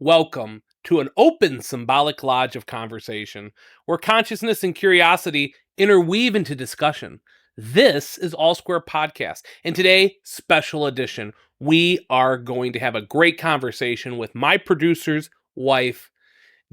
Welcome to an open symbolic lodge of conversation where consciousness and curiosity interweave into discussion. This is All Square Podcast, and today, special edition, we are going to have a great conversation with my producer's wife,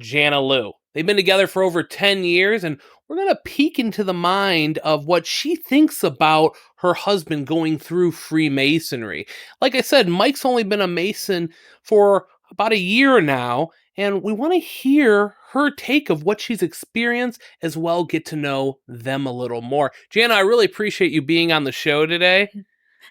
Jana Leu. They've been together for over 10 years, and we're going to peek into the mind of what she thinks about her husband going through Freemasonry. Like I said, Mike's only been a Mason for about a year now, and we want to hear her take of what she's experienced, as well get to know them a little more. Jana, I really appreciate you being on the show today.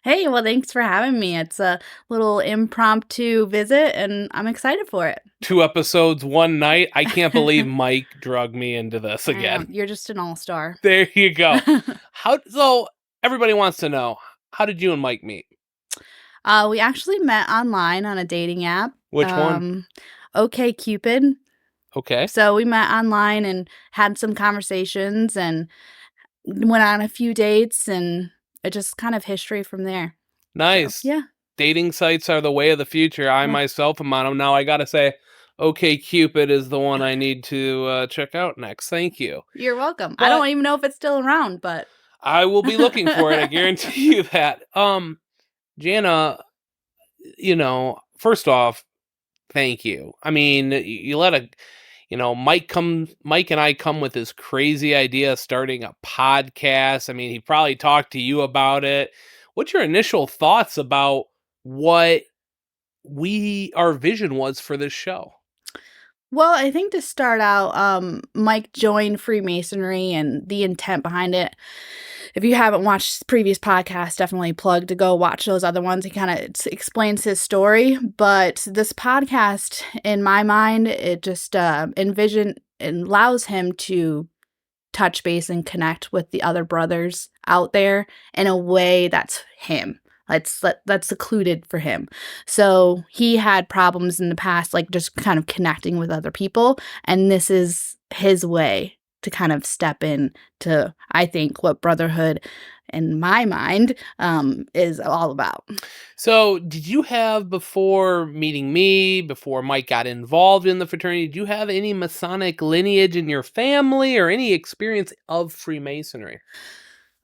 Hey, well, thanks for having me. It's a little impromptu visit, and I'm excited for it. 2 episodes, one night. I can't believe Mike drugged me into this again. You're just an all-star. There you go. So everybody wants to know, how did you and Mike meet? We actually met online on a dating app. Which one? OkCupid. Okay. So we met online and had some conversations and went on a few dates, and it just kind of history from there. Nice. So, yeah. Dating sites are the way of the future. I myself am on them. Now I got to say, OkCupid is the one I need to check out next. Thank you. You're welcome. I don't even know if it's still around, but I will be looking for it. I guarantee you that. Jana, first off, thank you. I mean, you let Mike and I come with this crazy idea of starting a podcast. I mean, he probably talked to you about it. What's your initial thoughts about what our vision was for this show? Well, I think to start out, Mike joined Freemasonry and the intent behind it. If you haven't watched previous podcasts, definitely plug to go watch those other ones. He kind of explains his story. But this podcast, in my mind, it just allows him to touch base and connect with the other brothers out there in a way that's him. That's secluded for him. So he had problems in the past, like just kind of connecting with other people. And this is his way to kind of step in to, I think, what brotherhood in my mind is all about. So did you have, before meeting me, before Mike got involved in the fraternity, did you have any Masonic lineage in your family or any experience of Freemasonry?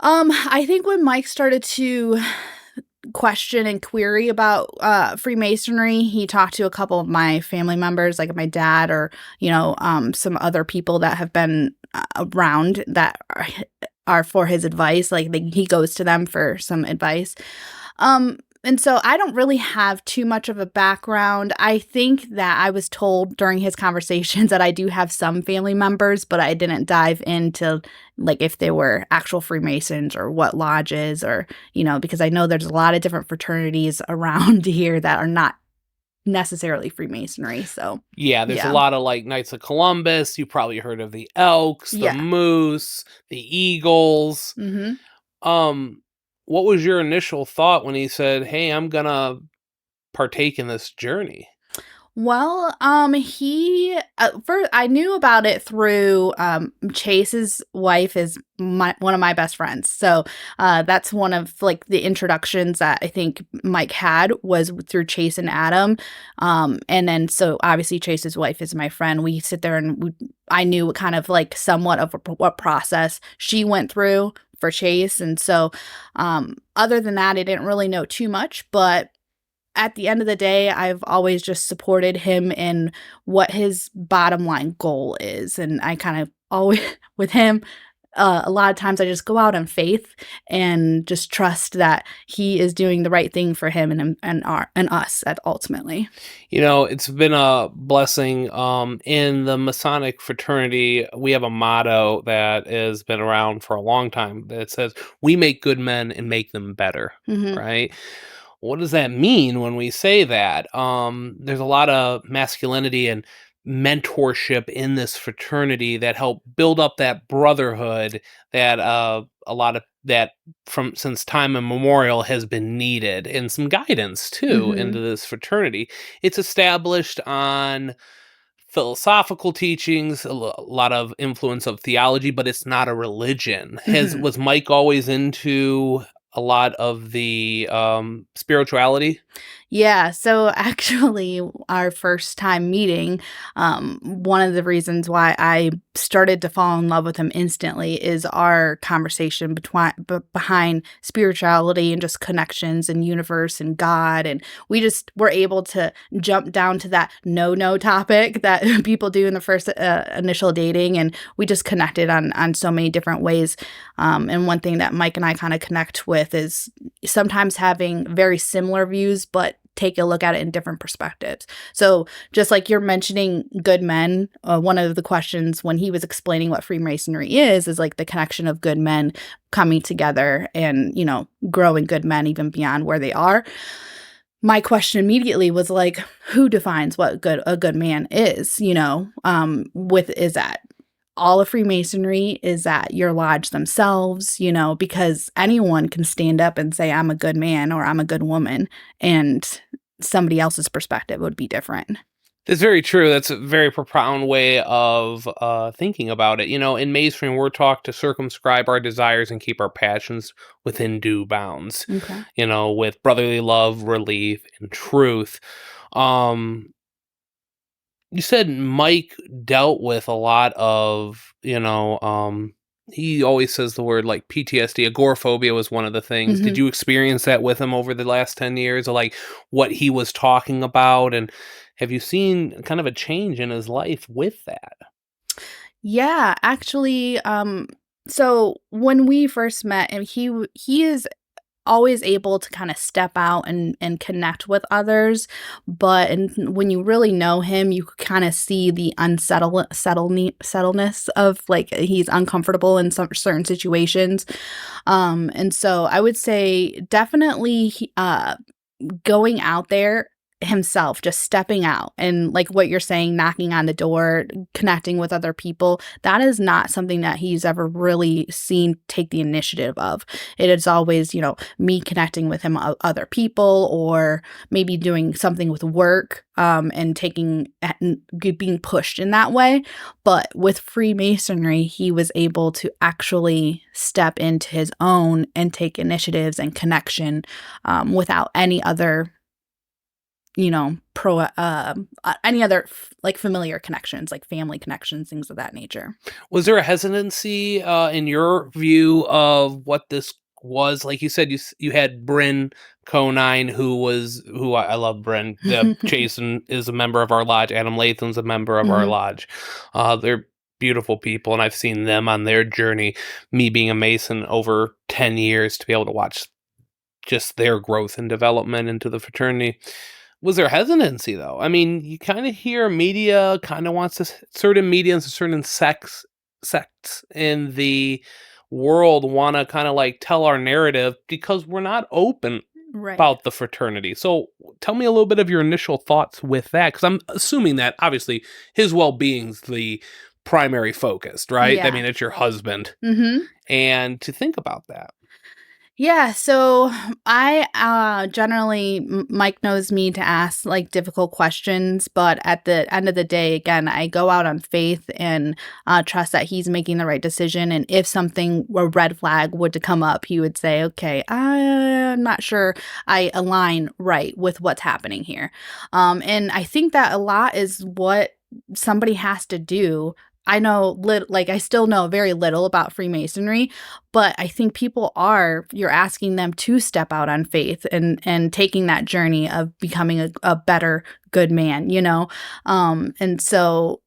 I think when Mike started to question and query about Freemasonry, he talked to a couple of my family members, like my dad or some other people that have been around that are for his advice. Like he goes to them for some advice. And so I don't really have too much of a background. I think that I was told during his conversations that I do have some family members, but I didn't dive into like if they were actual Freemasons or what lodges or, because I know there's a lot of different fraternities around here that are not necessarily Freemasonry. So yeah, there's a lot of like Knights of Columbus. You probably heard of the Elks, the Moose, the Eagles. Mm-hmm. What was your initial thought when he said, "Hey, I'm gonna partake in this journey"? Well, first I knew about it through Chase's wife is one of my best friends. So that's one of like the introductions that I think Mike had was through Chase and Adam. And then so obviously Chase's wife is my friend. We sit there and I knew kind of like somewhat of what process she went through for Chase. And so other than that, I didn't really know too much, but at the end of the day, I've always just supported him in what his bottom line goal is. And I kind of always, with him, a lot of times I just go out on faith and just trust that he is doing the right thing for him and us ultimately. It's been a blessing. In the Masonic fraternity, we have a motto that has been around for a long time that says, "We make good men and make them better." Mm-hmm. Right? What does that mean when we say that? There's a lot of masculinity and mentorship in this fraternity that help build up that brotherhood that a lot of that since time immemorial has been needed, and some guidance too into this fraternity. It's established on philosophical teachings, a lot of influence of theology, but it's not a religion. Was Mike always into a lot of the spirituality? Yeah, so actually, our first time meeting, one of the reasons why I started to fall in love with him instantly is our conversation behind spirituality and just connections and universe and God. And we just were able to jump down to that no topic that people do in the first initial dating. And we just connected on so many different ways. And one thing that Mike and I kind of connect with is sometimes having very similar views, but take a look at it in different perspectives. So just like you're mentioning good men, one of the questions when he was explaining what Freemasonry is like the connection of good men coming together and, growing good men even beyond where they are. My question immediately was like, who defines what a good man is, is that all of Freemasonry? Is that your lodge themselves? Because anyone can stand up and say, I'm a good man or I'm a good woman, and somebody else's perspective would be different. That's very true. That's a very profound way of thinking about it. In Masonry, we're taught to circumscribe our desires and keep our passions within due bounds, Okay. with brotherly love, relief, and truth. You said Mike dealt with a lot of, he always says the word like PTSD. Agoraphobia was one of the things. Did Mhm. you experience that with him over the last 10 years, or like what he was talking about? And have you seen kind of a change in his life with that? Yeah, actually, so when we first met, and he is always able to kind of step out and connect with others, but when you really know him, you kind of see the settledness of like he's uncomfortable in some certain situations. And so I would say definitely going out there himself, just stepping out and like what you're saying, knocking on the door, connecting with other people, that is not something that he's ever really seen take the initiative of. It is always, me connecting with him, other people, or maybe doing something with work, and being pushed in that way. But with Freemasonry, he was able to actually step into his own and take initiatives and connection, without any other, any other like familiar connections, like family connections, things of that nature. Was there a hesitancy in your view of what this was? Like you said, you had Bryn Conine, who I love. Bryn. Jason is a member of our lodge. Adam Latham's a member of our Mhm. lodge. They're beautiful people, and I've seen them on their journey. Me being a Mason over 10 years, to be able to watch just their growth and development into the fraternity. Was there hesitancy though? I mean, you kind of hear media kind of wants to, certain media and certain sects in the world want to kind of like tell our narrative because we're not open Right. about the fraternity. So tell me a little bit of your initial thoughts with that, because I'm assuming that obviously his well-being's the primary focus, right? I Yeah. mean, it's your husband, Mhm. and to think about that. Yeah, so I generally Mike knows me to ask like difficult questions, but at the end of the day, again, I go out on faith and trust that he's making the right decision. And if something, a red flag would to come up, he would say, "Okay, I'm not sure I align right with what's happening here." And I think that a lot is what somebody has to do. I know, I still know very little about Freemasonry, but I think you're asking them to step out on faith and taking that journey of becoming a better good man, and so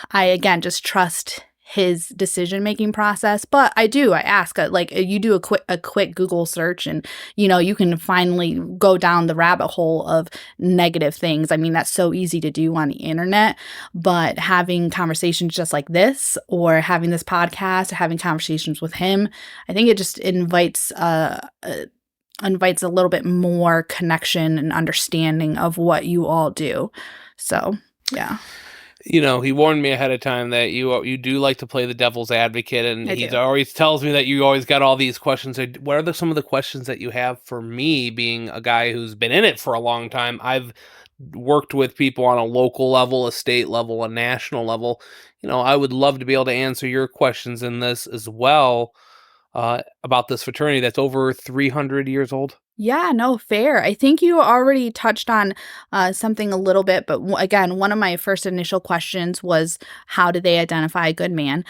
I again just trust his decision making process. But I ask, you do a quick Google search, and you can finally go down the rabbit hole of negative things. I mean, that's so easy to do on the internet, but having conversations just like this, or having this podcast, or having conversations with him, I think it just invites a little bit more connection and understanding of what you all do. So, yeah, He warned me ahead of time that you do like to play the devil's advocate, and I he do. always tells me that you always got all these questions. What are some of the questions that you have for me, being a guy who's been in it for a long time? I've worked with people on a local level, a state level, a national level. I would love to be able to answer your questions in this as well. about this fraternity that's over 300 years old. Yeah, no, fair. I think you already touched on something a little bit, but again, one of my first initial questions was how do they identify a good man?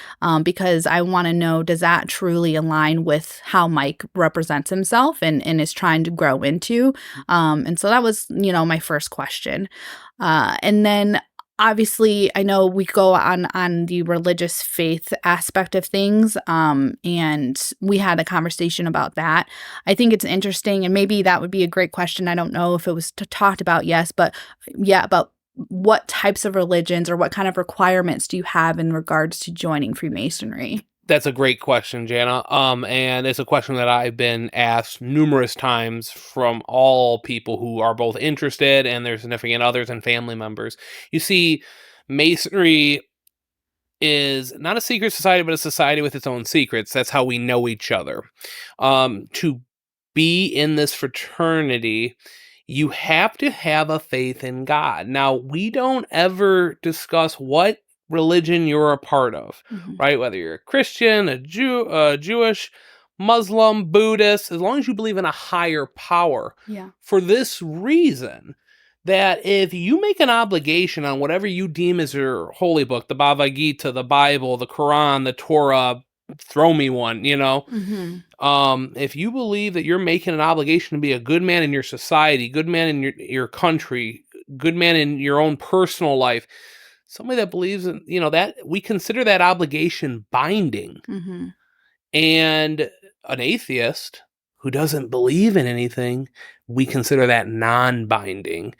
Because I want to know, does that truly align with how Mike represents himself and is trying to grow into? And so that was, my first question. And then obviously, I know we go on the religious faith aspect of things, and we had a conversation about that. I think it's interesting, and maybe that would be a great question. I don't know if it was talked about, yes, but yeah, about what types of religions or what kind of requirements do you have in regards to joining Freemasonry? That's a great question, Jana. And it's a question that I've been asked numerous times from all people who are both interested and their significant others and family members. You see, Masonry is not a secret society, but a society with its own secrets. That's how we know each other. To be in this fraternity, you have to have a faith in God. Now, we don't ever discuss what religion you're a part of, right? Whether you're a Christian, a Jewish, Muslim, Buddhist, as long as you believe in a higher power. Yeah. For this reason, that if you make an obligation on whatever you deem as your holy book, the Bhagavad Gita, the Bible, the Quran, the Torah, throw me one, if you believe that you're making an obligation to be a good man in your society, good man in your country, good man in your own personal life, somebody that believes in, that we consider that obligation binding. And an atheist who doesn't believe in anything, we consider that non-binding.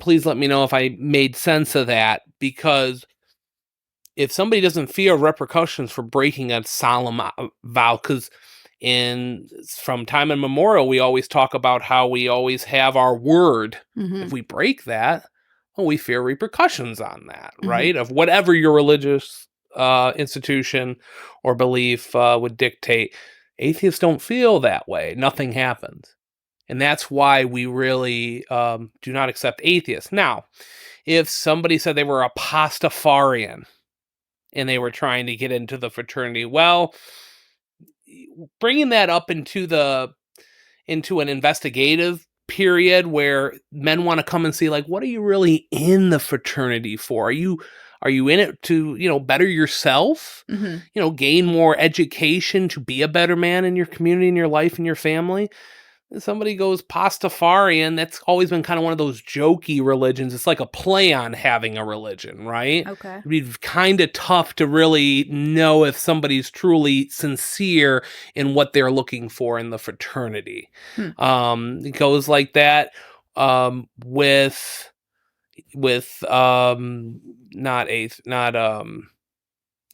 Please let me know if I made sense of that, because if somebody doesn't fear repercussions for breaking a solemn vow, because from time immemorial, we always talk about how we always have our word. If we break that, well, we fear repercussions on that, right? Of whatever your religious institution or belief would dictate. Atheists don't feel that way. Nothing happens. And that's why we really do not accept atheists. Now, if somebody said they were a Pastafarian and they were trying to get into the fraternity, well, bringing that up into an investigative period where men want to come and see, like, what are you really in the fraternity for? Are you in it to, better yourself, gain more education to be a better man in your community, in your life, in your family? If somebody goes Pastafarian, that's always been kind of one of those jokey religions. It's like a play on having a religion, right? Okay. It'd be kind of tough to really know if somebody's truly sincere in what they're looking for in the fraternity. It goes like that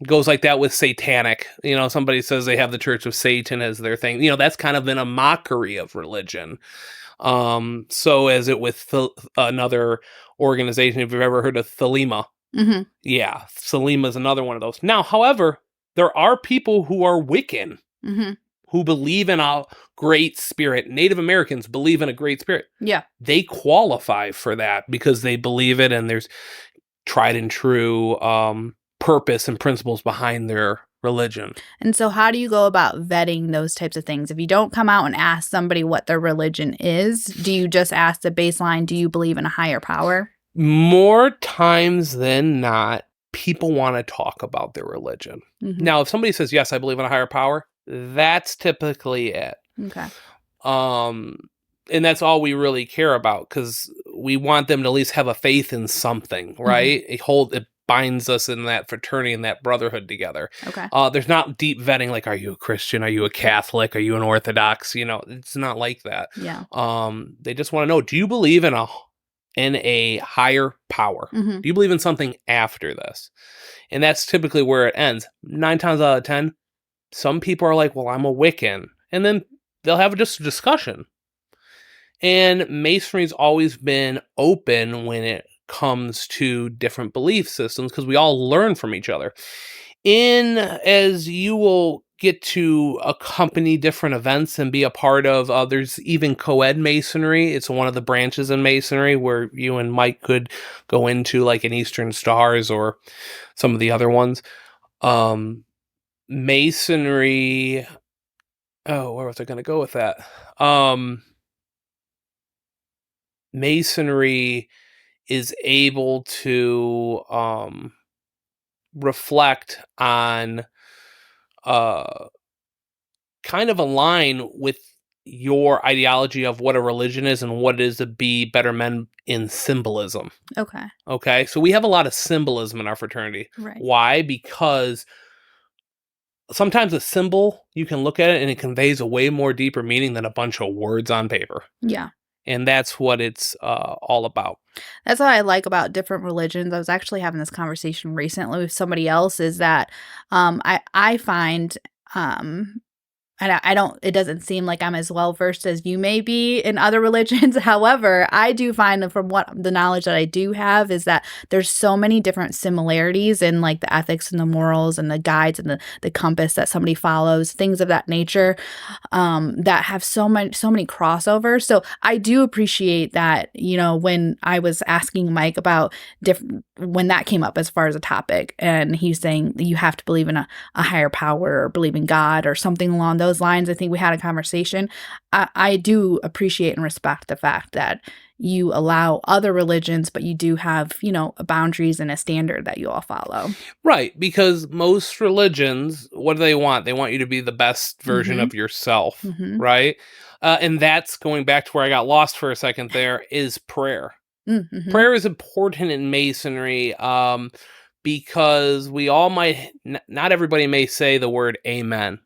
goes like that with satanic. Somebody says they have the Church of Satan as their thing. That's kind of been a mockery of religion. So as it with another organization, if you've ever heard of Thelema. Yeah, Thelema is another one of those. Now, however, there are people who are Wiccan who believe in a great spirit. Native Americans believe in a great spirit. Yeah. They qualify for that because they believe it, and there's tried and true purpose and principles behind their religion. And so how do you go about vetting those types of things? If you don't come out and ask somebody what their religion is, do you just ask the baseline, do you believe in a higher power? More times than not, people want to talk about their religion. Now, if somebody says, yes, I believe in a higher power, that's typically it. Okay. And that's all we really care about, because we want them to at least have a faith in something, right? It binds us in that fraternity and that brotherhood together. Okay. There's not deep vetting, like, are you a Christian? Are you a Catholic? Are you an Orthodox? It's not like that. Yeah. They just want to know, do you believe in a higher power? Do you believe in something after this? And that's typically where it ends. 9 times out of 10, some people are like, well, I'm a Wiccan. And then they'll have just a discussion. And Masonry's always been open when it comes to different belief systems, because we all learn from each other. As you will get to accompany different events and be a part of, there's even co-ed Masonry. It's one of the branches in Masonry where you and Mike could go into, like an Eastern Stars or some of the other ones. Masonry Oh, where was I going to go with that? Masonry is able to reflect on uh kind of align with your ideology of what a religion is and what it is to be better men in symbolism. Okay. Okay, so we have a lot of symbolism in our fraternity. Right. Why? Because sometimes a symbol, you can look at it and it conveys a way more deeper meaning than a bunch of words on paper. Yeah. And that's what it's all about. That's what I like about different religions. I was actually having this conversation recently with somebody else, is that I find and I don't, it doesn't seem like I'm as well versed as you may be in other religions. However, I do find that from what the knowledge that I do have is that there's so many different similarities in like the ethics and the morals and the guides and the compass that somebody follows, things of that nature, that have so many crossovers. So I do appreciate that, you know, when I was asking Mike about different, when that came up as far as a topic, and he's saying that you have to believe in a higher power or believe in God or something along those lines. I think we had a conversation. I do appreciate and respect the fact that you allow other religions, but you do have, you know, boundaries and a standard that you all follow. Right, because most religions, what do they want? They want you to be the best version of yourself, right? And that's going back to where I got lost for a second there, is prayer. Prayer is important in Masonry because we all might, not everybody may say the word amen.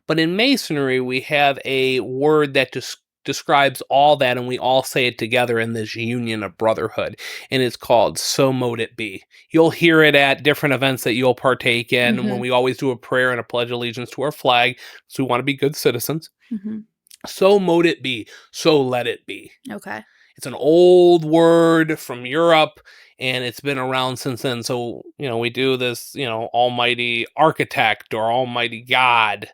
But in Masonry, we have a word that describes all that, and we all say it together in this union of brotherhood, and it's called "So Mote It Be." You'll hear it at different events that you'll partake in, when we always do a prayer and a pledge allegiance to our flag, so we want to be good citizens. So mote it be, so let it be. Okay. It's an old word from Europe, and it's been around since then. So, you know, we do this, you know, almighty architect or almighty God.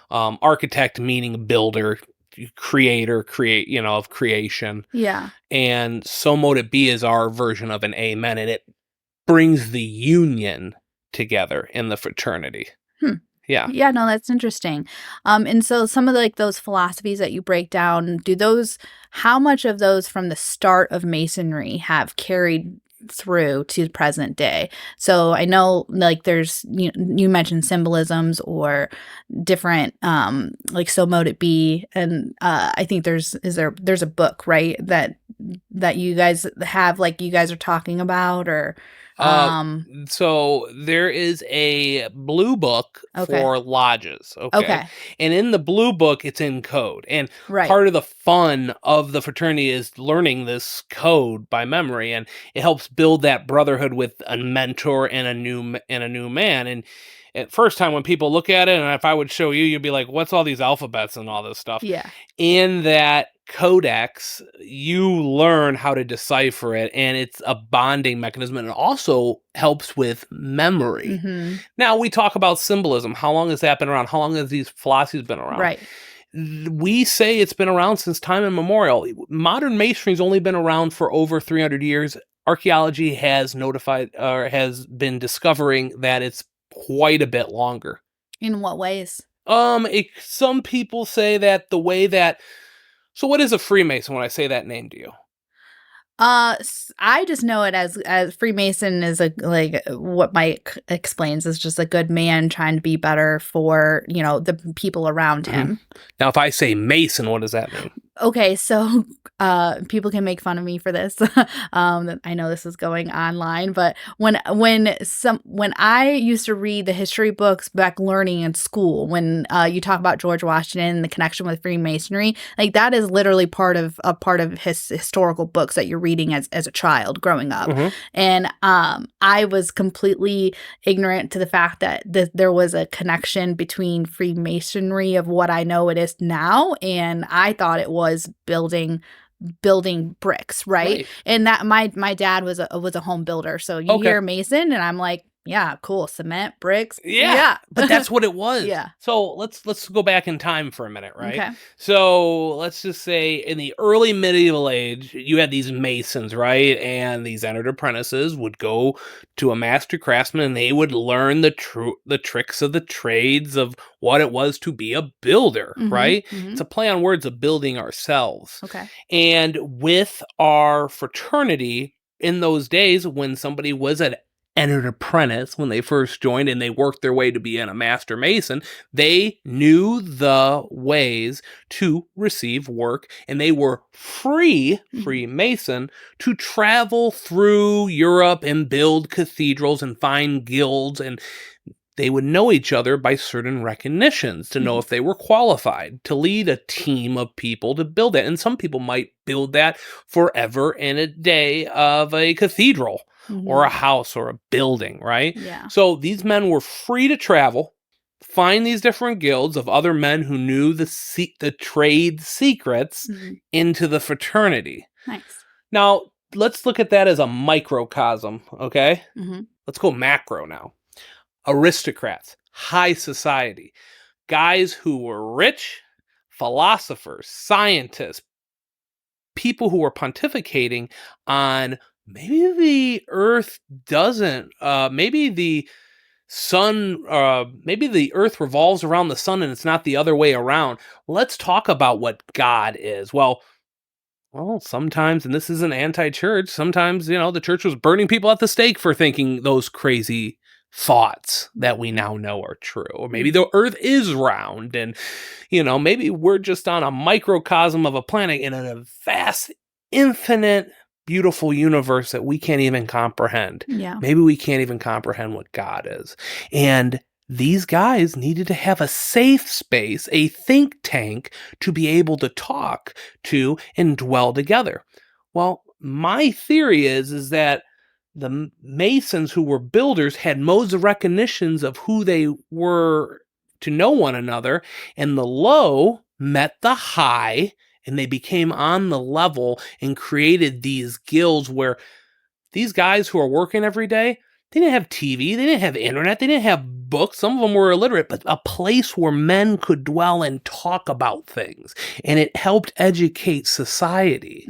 Architect meaning builder, creator, you know, of creation. Yeah. And so mote it be is our version of an amen, and it brings the union together in the fraternity. Yeah. Yeah, no, that's interesting. And so some of like those philosophies that you break down, how much of those from the start of Masonry have carried through to the present day? So I know like there's, you mentioned symbolisms or different, like So Mote It Be. And I think there's a book, right, that you guys have, like you guys are talking about, or so there is a blue book for lodges, Okay. and in the blue book it's in code, and Right. part of the fun of the fraternity is learning this code by memory, and it helps build that brotherhood with a mentor and a new man. And at first time when people look at it, and if I would show you, you'd be like, what's all these alphabets and all this stuff? Yeah. In that codex, you learn how to decipher it, and it's a bonding mechanism, and it also helps with memory. Now, we talk about symbolism. How long has that been around? How long has these philosophies been around? Right. We say it's been around since time immemorial. Modern masonry's only been around for over 300 years. Archaeology has has been discovering that it's quite a bit longer. In what ways? Some people say that the way that. So, what is a Freemason when I say that name to you? I just know it as Freemason is what Mike explains is just a good man trying to be better for, you know, the people around him. Now, if I say Mason, what does that mean? Okay, so people can make fun of me for this. I know this is going online, but when I used to read the history books back learning in school, when you talk about George Washington and the connection with Freemasonry, like that is literally part of his historical books that you're reading as a child growing up. And I was completely ignorant to the fact that there was a connection between Freemasonry of what I know it is now, and I thought it was building bricks, right? And that my dad was a home builder, so you hear Mason and I'm like, Yeah, cool. Cement, bricks. Yeah, but that's what it was. Yeah. So let's go back in time for a minute, right? Okay. So let's just say in the early medieval age, you had these masons, right? And these entered apprentices would go to a master craftsman and they would learn the tricks of the trades of what it was to be a builder, right? It's a play on words of building ourselves. Okay. And with our fraternity in those days, when somebody was an entered apprentice, when they first joined and they worked their way to being a master mason, they knew the ways to receive work, and they were free mason to travel through Europe and build cathedrals and find guilds, and they would know each other by certain recognitions to know if they were qualified to lead a team of people to build that. And some people might build that forever and a day of a cathedral or a house or a building, right? Yeah. So these men were free to travel, find these different guilds of other men who knew the trade secrets into the fraternity. Nice. Now, let's look at that as a microcosm, okay? Let's go macro now. Aristocrats, high society, guys who were rich, philosophers, scientists, people who were pontificating on maybe the earth doesn't, maybe the sun, maybe the earth revolves around the sun and it's not the other way around. Let's talk about what God is. Well, sometimes, and this isn't anti-church, sometimes, the church was burning people at the stake for thinking those crazy thoughts that we now know are true. Or maybe the earth is round and, maybe we're just on a microcosm of a planet in a vast, infinite, beautiful universe that we can't even comprehend. Yeah. Maybe we can't even comprehend what God is. And these guys needed to have a safe space, a think tank to be able to talk to and dwell together. Well, my theory is that the Masons who were builders had modes of recognitions of who they were to know one another, and the low met the high, and they became on the level and created these guilds where these guys who are working every day, they didn't have TV, they didn't have internet, they didn't have books, some of them were illiterate, but a place where men could dwell and talk about things, and it helped educate society.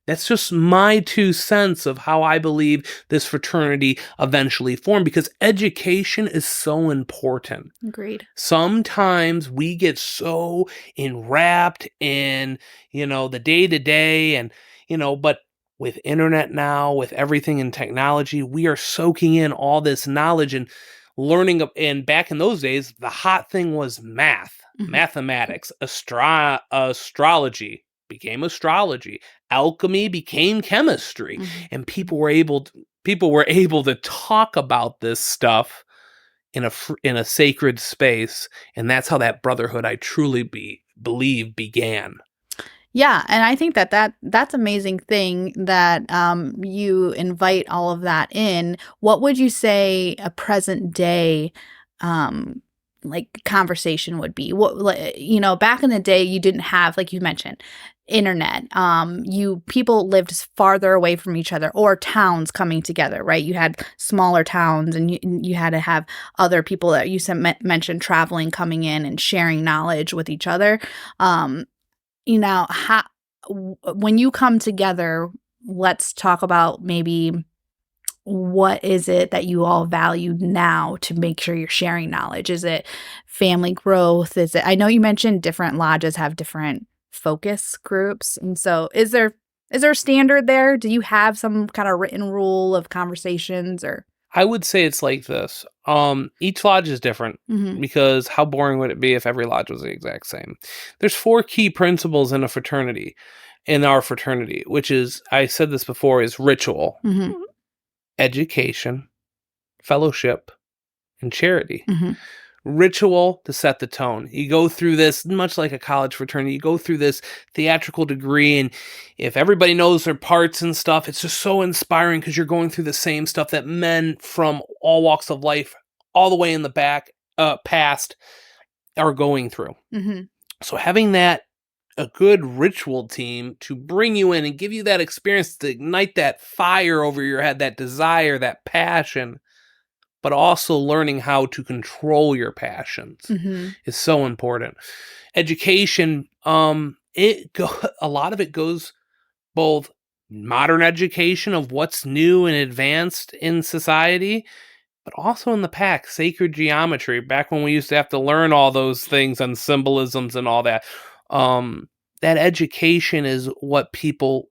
That's just my 2 cents of how I believe this fraternity eventually formed, because education is so important. Agreed. Sometimes we get so enwrapped in, the day-to-day and, but with internet now, with everything in technology, we are soaking in all this knowledge and learning. And back in those days, the hot thing was math, mathematics, astrology became astrology, alchemy became chemistry, and people were able to talk about this stuff in a sacred space, and that's how that brotherhood, I truly believe, began. Yeah, and I think that's amazing thing that you invite all of that in. What would you say a present day conversation would be? What, back in the day, you didn't have, like you mentioned, internet. People lived farther away from each other, or towns coming together, right? You had smaller towns, and you had to have other people that you mentioned traveling, coming in and sharing knowledge with each other. When you come together, let's talk about maybe what is it that you all value now to make sure you're sharing knowledge? Is it family growth? I know you mentioned different lodges have different focus groups. And so is there a standard there? Do you have some kind of written rule of conversations, or? I would say it's like this. Each lodge is different, because how boring would it be if every lodge was the exact same? There's 4 key principles in our fraternity, which is, I said this before, is ritual, education, fellowship, and charity. Ritual to set the tone. You go through this, much like a college fraternity, you go through this theatrical degree, and if everybody knows their parts and stuff, it's just so inspiring because you're going through the same stuff that men from all walks of life, all the way in the past, are going through. So having a good ritual team to bring you in and give you that experience, to ignite that fire over your head, that desire, that passion, but also learning how to control your passions Mm-hmm. is so important. Education, a lot of it goes both modern education of what's new and advanced in society, but also in the past, sacred geometry, back when we used to have to learn all those things on symbolisms and all that. Um, that education is what people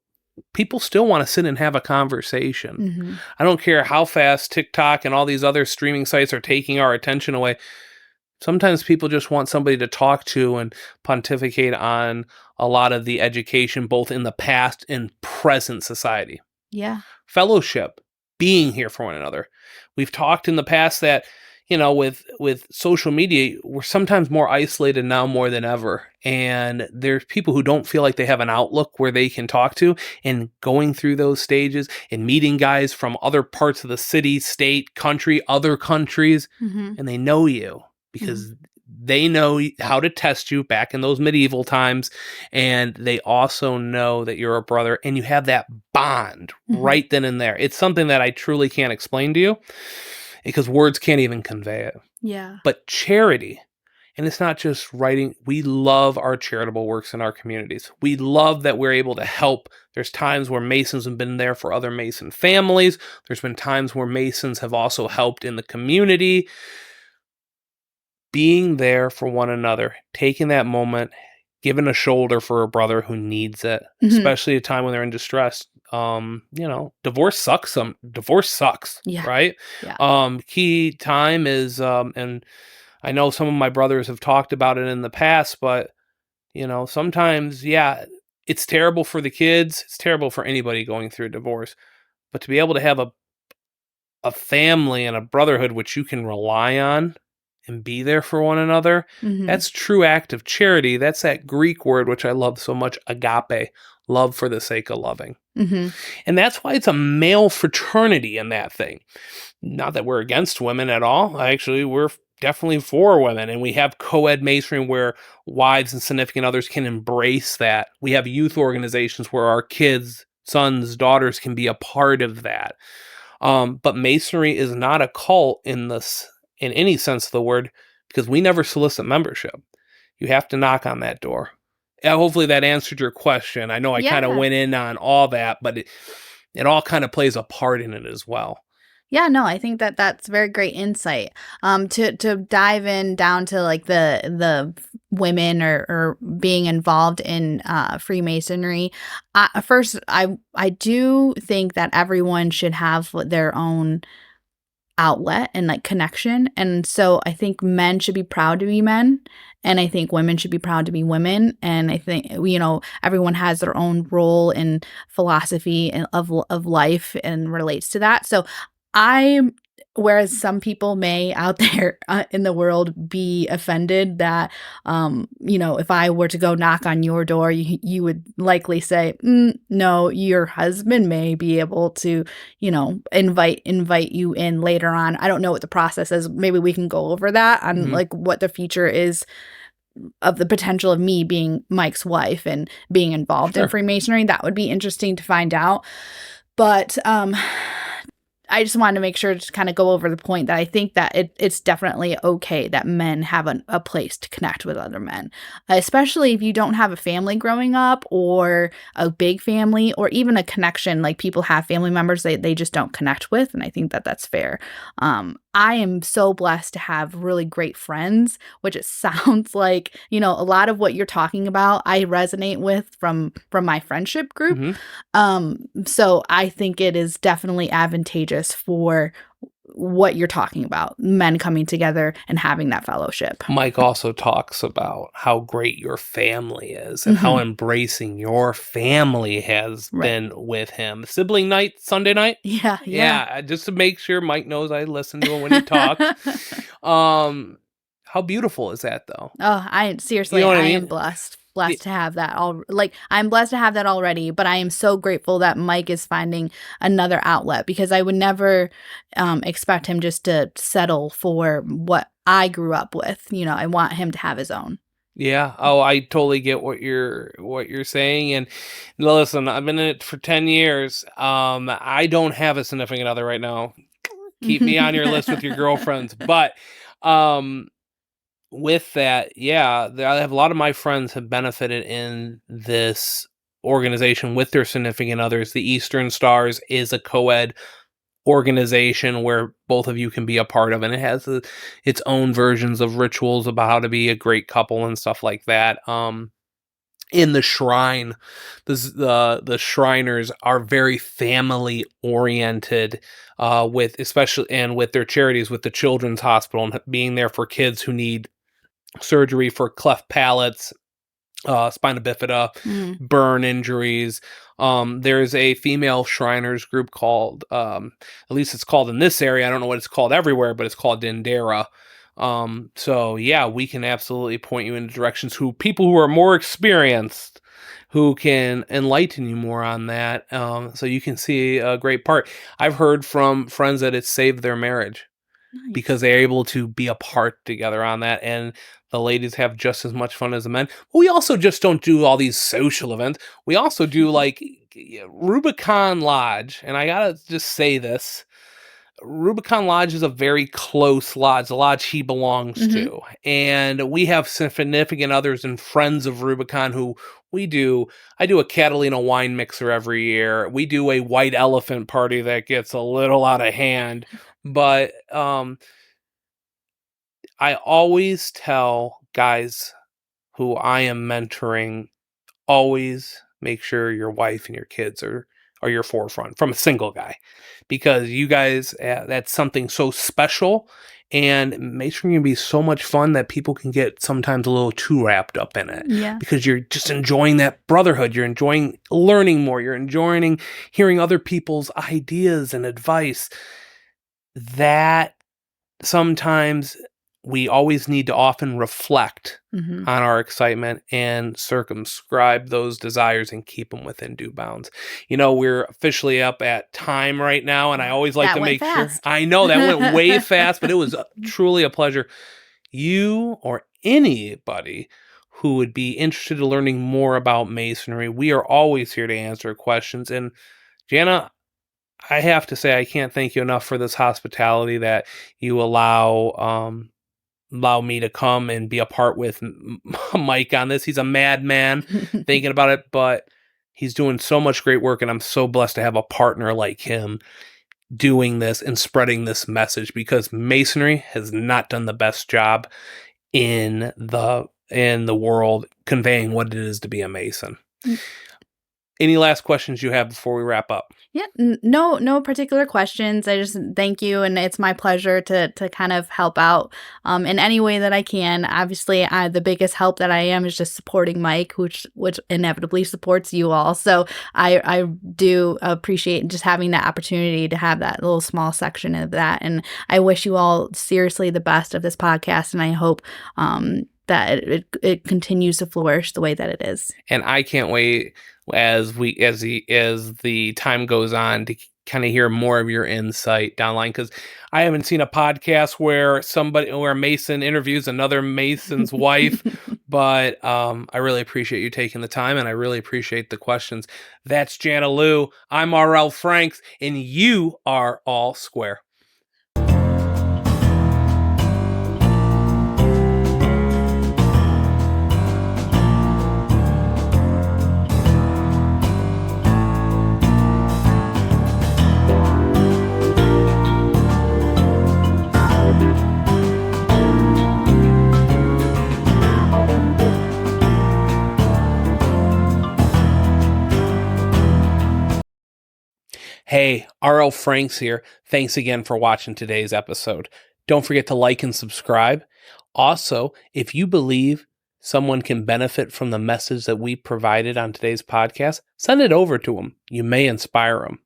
still want to sit and have a conversation. Mm-hmm. I don't care how fast TikTok and all these other streaming sites are taking our attention away. Sometimes people just want somebody to talk to and pontificate on a lot of the education, both in the past and present society. Yeah. Fellowship, being here for one another. We've talked in the past that, with social media, we're sometimes more isolated now more than ever. And there's people who don't feel like they have an outlook where they can talk to, and going through those stages and meeting guys from other parts of the city, state, country, other countries, Mm-hmm. and they know you because they know how to test you back in those medieval times. And they also know that you're a brother, and you have that bond right then and there. It's something that I truly can't explain to you because words can't even convey it. Yeah. But charity, and it's not just writing. We love our charitable works in our communities. We love that we're able to help. There's times where Masons have been there for other Mason families. There's been times where Masons have also helped in the community. Being there for one another, taking that moment, giving a shoulder for a brother who needs it, especially at a time when they're in distress. Divorce sucks. Divorce sucks, Yeah. right? Yeah. Key time is, and I know some of my brothers have talked about it in the past, but sometimes, it's terrible for the kids. It's terrible for anybody going through a divorce. But to be able to have a family and a brotherhood which you can rely on and be there for one another, that's true act of charity. That's that Greek word which I love so much, agape, love for the sake of loving. Mm-hmm. And that's why it's a male fraternity in that thing. Not that we're against women at all. Actually, we're definitely for women, and we have co-ed masonry where wives and significant others can embrace that. We have youth organizations where our kids, sons, daughters can be a part of that. But masonry is not a cult in any sense of the word, because we never solicit membership. You have to knock on that door. Hopefully that answered your question. I know I kind of went in on all that, but it all kind of plays a part in it as well. Yeah, no, I think that's very great insight. To dive in down to like the women or being involved in Freemasonry. First, I do think that everyone should have their own outlet and like connection, and so I think men should be proud to be men, and I think women should be proud to be women, and I think everyone has their own role and philosophy of life and relates to that. So whereas some people may out there in the world be offended that, if I were to go knock on your door, you would likely say, no, your husband may be able to, invite you in later on. I don't know what the process is. Maybe we can go over that on like what the future is of the potential of me being Mike's wife and being involved in Freemasonry. That would be interesting to find out. But, I just wanted to make sure to kind of go over the point that I think that it's definitely okay that men have a place to connect with other men, especially if you don't have a family growing up or a big family or even a connection. Like people have family members they just don't connect with. And I think that that's fair. I am so blessed to have really great friends, which it sounds like, a lot of what you're talking about, I resonate with from my friendship group. So I think it is definitely advantageous for what you're talking about, men coming together and having that fellowship. Mike also talks about how great your family is and how embracing your family has been with him. Sibling night, Sunday night? Yeah, just to make sure Mike knows I listen to him when he talks. How beautiful is that, though? Oh, I am blessed to have that I'm blessed to have that already, but I am so grateful that Mike is finding another outlet, because I would never expect him just to settle for what I grew up with. I want him to have his own. Yeah. Oh, I totally get what you're saying. And listen, I've been in it for 10 years. I don't have a significant other right now. keep me on your list with your girlfriends. But with that, yeah, I have a lot of my friends have benefited in this organization with their significant others. The Eastern Stars is a co-ed organization where both of you can be a part of, and it has its own versions of rituals about how to be a great couple and stuff like that. In the shrine, the Shriners are very family oriented, with especially and with their charities, with the Children's Hospital and being there for kids who need surgery for cleft palates, spina bifida, burn injuries. There's a female Shriners group called, at least it's called in this area. I don't know what it's called everywhere, but it's called Dindera. So yeah, we can absolutely point you in directions people who are more experienced, who can enlighten you more on that. So you can see a great part. I've heard from friends that it's saved their marriage. Nice. Because they're able to be apart together on that, and the ladies have just as much fun as the men. But we also just don't do all these social events. We also do like Rubicon Lodge, and I gotta just say this. Rubicon Lodge is a very close lodge, the lodge he belongs to. And we have significant others and friends of Rubicon who I do a Catalina wine mixer every year. We do a white elephant party that gets a little out of hand. But I always tell guys who I am mentoring, always make sure your wife and your kids are your forefront from a single guy, because you guys, that's something so special, and Masonry can be so much fun that people can get sometimes a little too wrapped up in it. Yeah. Because you're just enjoying that brotherhood. You're enjoying learning more. You're enjoying hearing other people's ideas and advice. That sometimes we always need to often reflect on our excitement and circumscribe those desires and keep them within due bounds. You know, we're officially up at time right now, and I always like to make sure. I know that went way fast, but it was truly a pleasure. You or anybody who would be interested in learning more about Masonry, we are always here to answer questions. And Jana, I have to say, I can't thank you enough for this hospitality that you allow me to come and be a part with Mike on this. He's a madman thinking about it, but he's doing so much great work, and I'm so blessed to have a partner like him doing this and spreading this message, because Masonry has not done the best job in the world conveying what it is to be a Mason. Any last questions you have before we wrap up? Yeah, no particular questions. I just thank you, and it's my pleasure to kind of help out in any way that I can. Obviously, the biggest help that I am is just supporting Mike, which inevitably supports you all. So I do appreciate just having that opportunity to have that little small section of that. And I wish you all seriously the best of this podcast, and I hope that it continues to flourish the way that it is. And I can't wait as the time goes on to kind of hear more of your insight down the line, because I haven't seen a podcast where a Mason interviews another Mason's wife. But I really appreciate you taking the time, and I really appreciate the questions. That's Jana Leu. I'm R.L. Franks, and you are all square. Hey, R.L. Franks here. Thanks again for watching today's episode. Don't forget to like and subscribe. Also, if you believe someone can benefit from the message that we provided on today's podcast, send it over to them. You may inspire them.